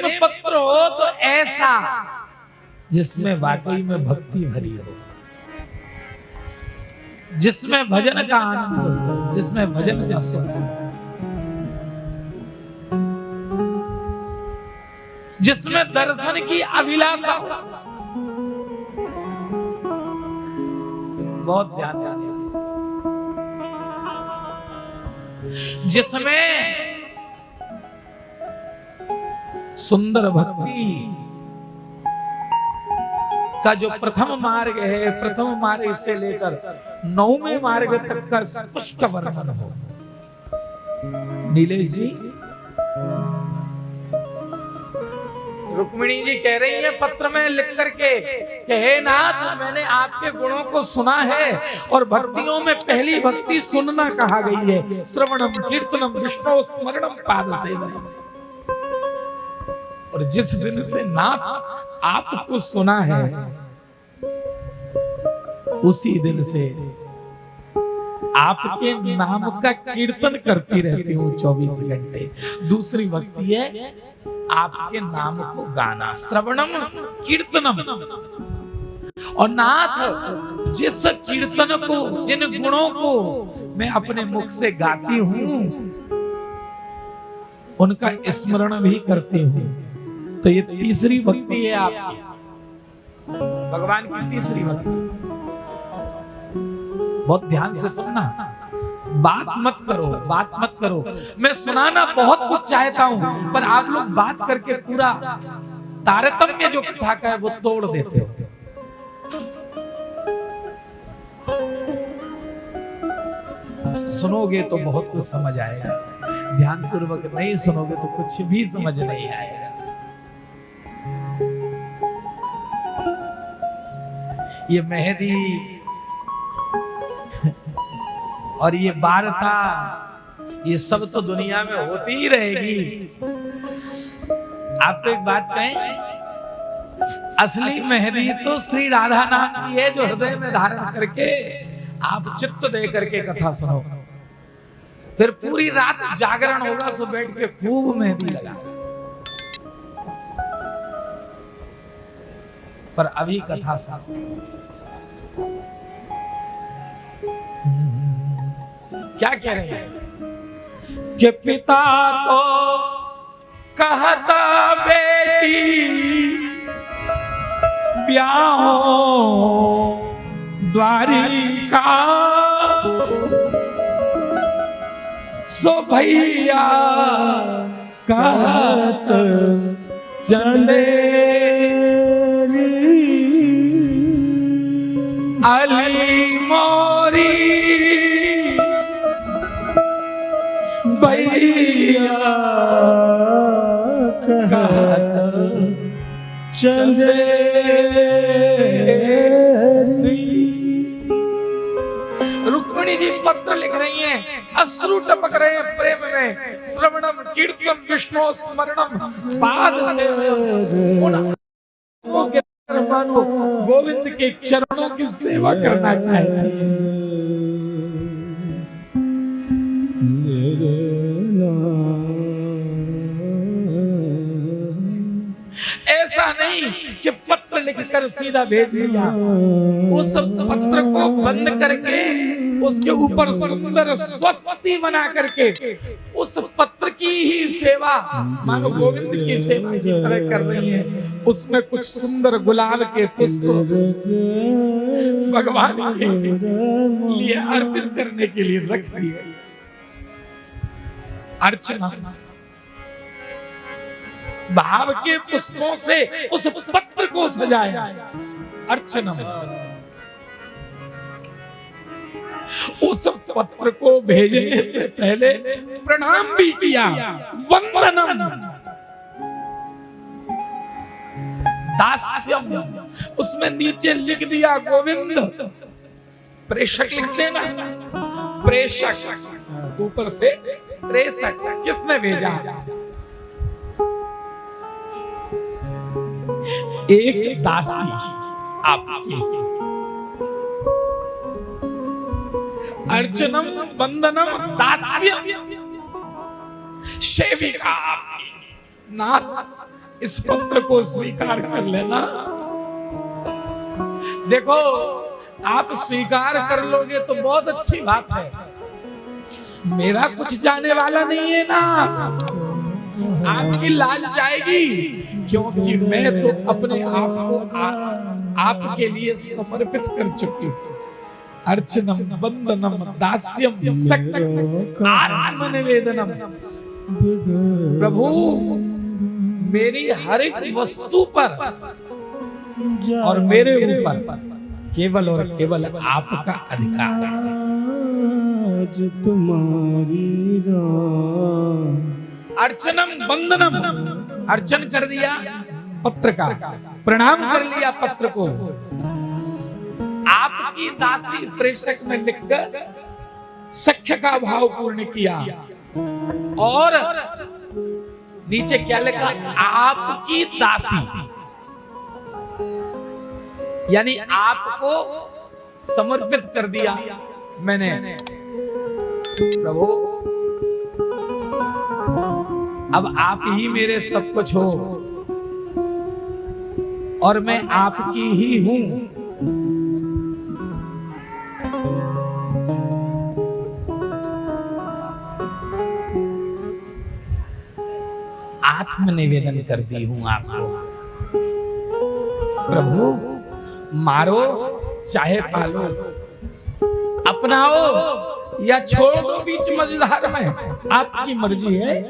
प्रेम पत्र हो तो ऐसा जिसमें वाकई में भक्ति भरी हो, जिसमें भजन का आनंद हो, जिसमें भजन का सुख हो, जिसमें दर्शन की अभिलाषा हो। बहुत ध्यान देने, जिसमें सुंदर भक्ति का जो प्रथम मार्ग है, प्रथम मार्ग से लेकर 9वें मार्ग तक का स्पष्ट वर्णन हो। नीलेश जी, रुक्मिणी जी कह रही है पत्र में लिख करके कि हे नाथ, मैंने आपके गुणों को सुना है और भक्तियों में पहली भक्ति सुनना कहा गई है। श्रवणम कीर्तनम विष्णु स्मरणम पाद सेवनम। और जिस दिन से नाथ आपको सुना है, उसी दिन से आपके नाम का कीर्तन करती रहती हूँ 24 घंटे। दूसरी भक्ति है आपके नाम को गाना, श्रवणम कीर्तनम। और नाथ, जिस कीर्तन को, जिन गुणों को मैं अपने मुख से गाती हूँ, उनका स्मरण भी करती हूँ। तो ये तीसरी भक्ति है आपकी, भगवान की तीसरी भक्ति। बहुत ध्यान से सुनना, बात मत करो, बात मत करो। मैं सुनाना बहुत कुछ चाहता हूं, पर आप लोग बात करके पूरा तारतम्य जो कथा का है वो तोड़ देते हो। सुनोगे तो बहुत कुछ समझ आएगा, ध्यान पूर्वक नहीं सुनोगे तो कुछ भी समझ नहीं आएगा। ये मेहंदी और ये वार्ता, ये सब तो दुनिया में होती ही रहेगी। आपको एक बात कहें, असली मेहंदी तो श्री राधा नाम की है, जो हृदय में धारण करके आप चित्त दे करके कथा सुनो। फिर पूरी रात जागरण होगा, सो बैठ के खूब मेहंदी लगा। पर अभी कथा सुनो। क्या कह रहे हैं कि पिता तो कहता बेटी ब्याहो द्वारिका, सो भैया कहत चले अली मोरी भैया कहत चले। रुक्मिणी जी पत्र लिख रही हैं, अश्रु टपक रहे हैं प्रेम में। श्रवणम कीर्तनम विष्णु स्मरणम पाद सेवनम। गोविंद के चरणों की सेवा करना चाहिए। ऐसा नहीं कि पत्र लिखकर सीधा भेज दिया, उस पत्र को बंद करके उसके ऊपर सुंदर स्वस्ति बना करके उस पत्र की ही सेवा मानो गोविंद की सेवा की तरह कर रही है। उसमें कुछ सुंदर गुलाब के पुष्प भगवान के लिए अर्पित करने के लिए रख दिए। अर्चना भाव के पुष्पों से उस पत्र को सजाया। अर्चना उस पत्र को भेजने से पहले प्रणाम भी किया, वंदनम। दास्यम उसमें नीचे लिख दिया गोविंद। प्रेषक लिख देना, प्रेषक ऊपर से प्रेषक। किसने भेजा? एक दासी आपकी। अर्चनम वंदनम दास्यम सेविका आपकी। नाथ इस पत्र को स्वीकार कर लेना। देखो, आप स्वीकार कर लोगे तो बहुत अच्छी बात है, मेरा कुछ जाने वाला नहीं है ना, आपकी लाज जाएगी, क्योंकि मैं तो अपने आप को आपके लिए समर्पित कर चुकी हूँ। अर्चनम बंदनम दास्यम सख्य आत्मनिवेदनम। प्रभु, मेरी हर एक वस्तु पर और मेरे ऊपर केवल और केवल आपका अधिकार है। तुम्हारी अर्चनम बंदनम, अर्चन कर दिया पत्र का, प्रणाम कर लिया पत्र को, आपकी दासी प्रेषक में लिखकर सख्य का भाव पूर्ण किया, और नीचे क्या लिखा? आपकी दासी, यानी आपको समर्पित कर दिया मैंने। प्रभु, अब आप ही मेरे सब कुछ हो और मैं आपकी ही हूं। आत्मनिवेदन करती हूं आपको। प्रभु, मारो चाहे पालो, अपनाओ या छोड़ दो बीच मझधार में, आपकी मर्जी है।